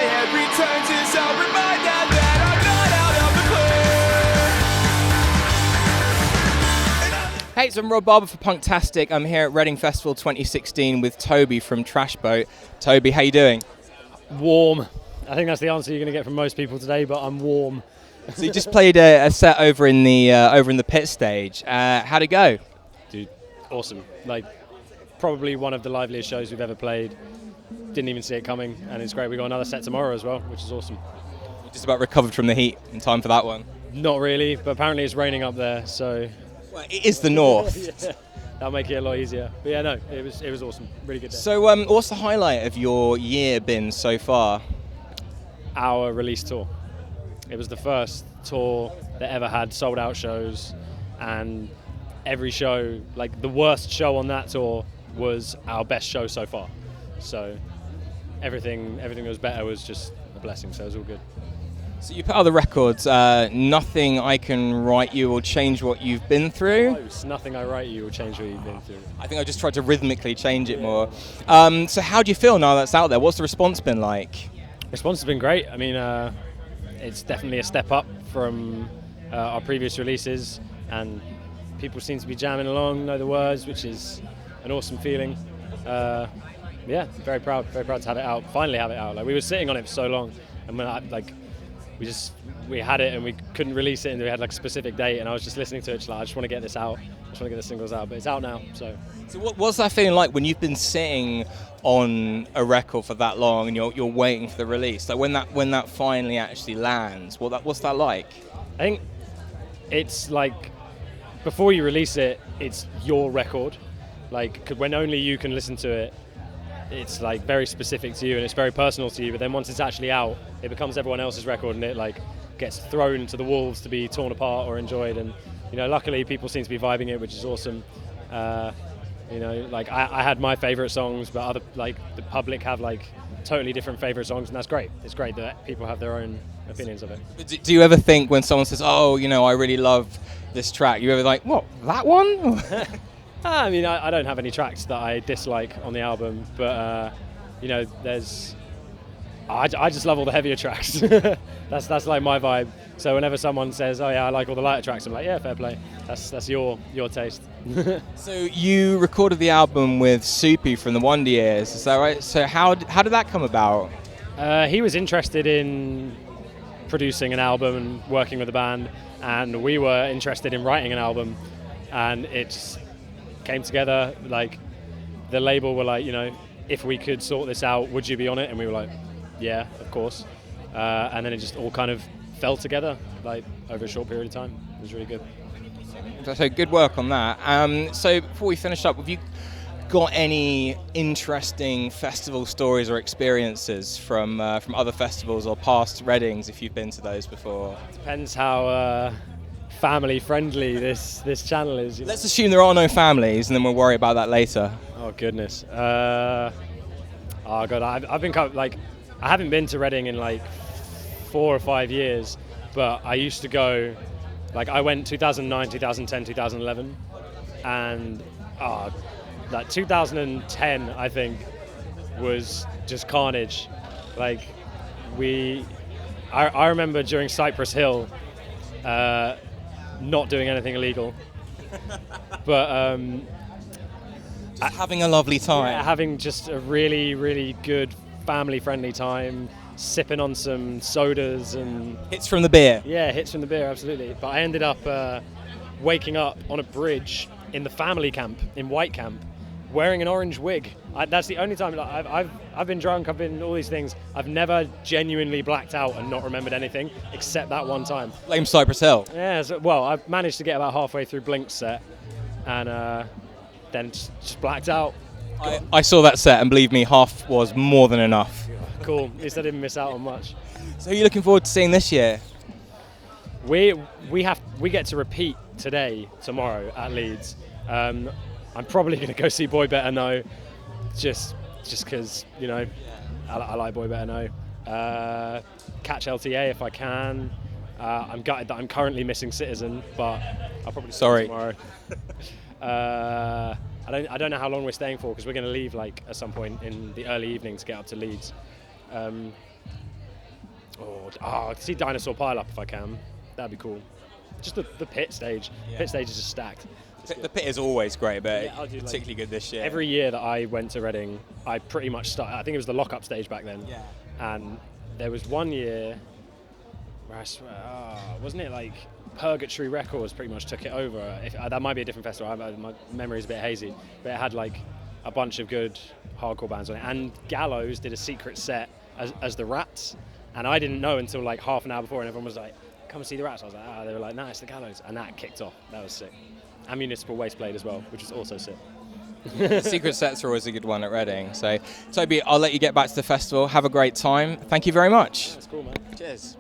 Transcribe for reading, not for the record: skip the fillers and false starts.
head returns as a reminder that I'm not out of the blue. Hey, so I'm Rob Barber for Punktastic. I'm here at Reading Festival 2016 with Toby from Trash Boat. Toby, how you doing? Warm. I think that's the answer you're going to get from most people today, but I'm warm. So you just played a set over in the pit stage. How'd it go? Dude, awesome. Like, probably one of the liveliest shows we've ever played. Didn't even see it coming, and it's great. We got another set tomorrow as well, which is awesome. Just about recovered from the heat in time for that one. Not really, but apparently it's raining up there, so Well, it is the north. yeah, that'll make it a lot easier. But yeah, no, it was awesome. Really good day. So what's the highlight of your year been so far? Our release tour. It was the first tour that ever had sold out shows, and every show, like the worst show on that tour was our best show so far. So everything that was better was just a blessing, so it was all good. So you put out the records, Nothing I Can Write You will change what you've been through. Close. Nothing I write you will change what you've been through. I think I just tried to rhythmically change it more. So how do you feel now that's out there? What's the response been like? Response has been great. I mean, it's definitely a step up from our previous releases, and people seem to be jamming along, know the words, which is an awesome feeling. Yeah, very proud to have it out. Finally have it out. Like, we were sitting on it for so long, and when we had it and we couldn't release it, and we had like a specific date, and I was just listening to it, just like, I just want to get this out. I just want to get the singles out, but it's out now. So What's that feeling like when you've been sitting on a record for that long and you're waiting for the release? Like when that finally actually lands, what's that like? I think it's like, before you release it, it's your record. Like, 'cause when only you can listen to it, it's like very specific to you and it's very personal to you. But then once it's actually out, it becomes everyone else's record, and it like gets thrown to the wolves to be torn apart or enjoyed. And luckily people seem to be vibing it, which is awesome. Like I had my favorite songs, but other, like, the public have like totally different favorite songs, and that's great. It's great that people have their own opinions of it. Do you ever think when someone says, "Oh, I really love this track," you ever like, "What, that one?" I mean, I don't have any tracks that I dislike on the album, but I just love all the heavier tracks. That's like my vibe. So whenever someone says, "Oh yeah, I like all the lighter tracks," I'm like, "Yeah, fair play. That's your taste." So you recorded the album with Soupy from the Wonder Years, is that right? So how did that come about? He was interested in producing an album and working with a band, and we were interested in writing an album, and it just came together. Like, the label were like, if we could sort this out, would you be on it? And we were like, yeah, of course. And then it just all kind of fell together, like, over a short period of time. It was really good. So good work on that. So before we finish up, have you got any interesting festival stories or experiences from other festivals or past Readings, if you've been to those before? Depends how family friendly this channel is. Let's assume there are no families, and then we'll worry about that later. Oh goodness. Oh god, I've been like, I haven't been to Reading in like 4 or 5 years, but I used to go. Like, I went 2009, 2010, 2011, and like 2010, I think, was just carnage. Like, I remember during Cypress Hill, not doing anything illegal, but just having a lovely time. Yeah, having just a really, really good family-friendly time, sipping on some sodas and hits from the beer. Yeah, hits from the beer, absolutely. But I ended up waking up on a bridge in the family camp in White Camp, wearing an orange wig. That's the only time. Like, I've been drunk. I've been all these things. I've never genuinely blacked out and not remembered anything except that one time. Blame Cypress Hill. Yeah. Well, I managed to get about halfway through Blink's set, and then just blacked out. I saw that set, and believe me, half was more than enough. Cool. At least I didn't miss out on much. So are you looking forward to seeing this year? We get to repeat tomorrow at Leeds. I'm probably going to go see Boy Better Know, just because I like Boy Better Know. Catch LTA if I can. I'm gutted that I'm currently missing Citizen, but I'll probably see it tomorrow. I don't know how long we're staying for, because we're going to leave like at some point in the early evening to get up to Leeds. See Dinosaur Pile Up if I can. That'd be cool. Just the pit stage. Yeah. Pit stage is just stacked. The pit is always great, but Yeah, I'll do, like, particularly good this year. Every year that I went to Reading, I pretty much started. I think it was the lock-up stage back then. Yeah. And there was one year where I swear, wasn't it like Purgatory Records pretty much took it over? That might be a different festival. My memory is a bit hazy, but it had like a bunch of good hardcore bands on it. And Gallows did a secret set as the Rats, and I didn't know until like half an hour before, and everyone was like, "Come and see the Rats." I was like, They were like, "No, it's the Gallows," and that kicked off. That was sick. And Municipal Waste played as well, which was also sick. Secret sets are always a good one at Reading. So, Toby, I'll let you get back to the festival. Have a great time. Thank you very much. That's cool, man. Cheers.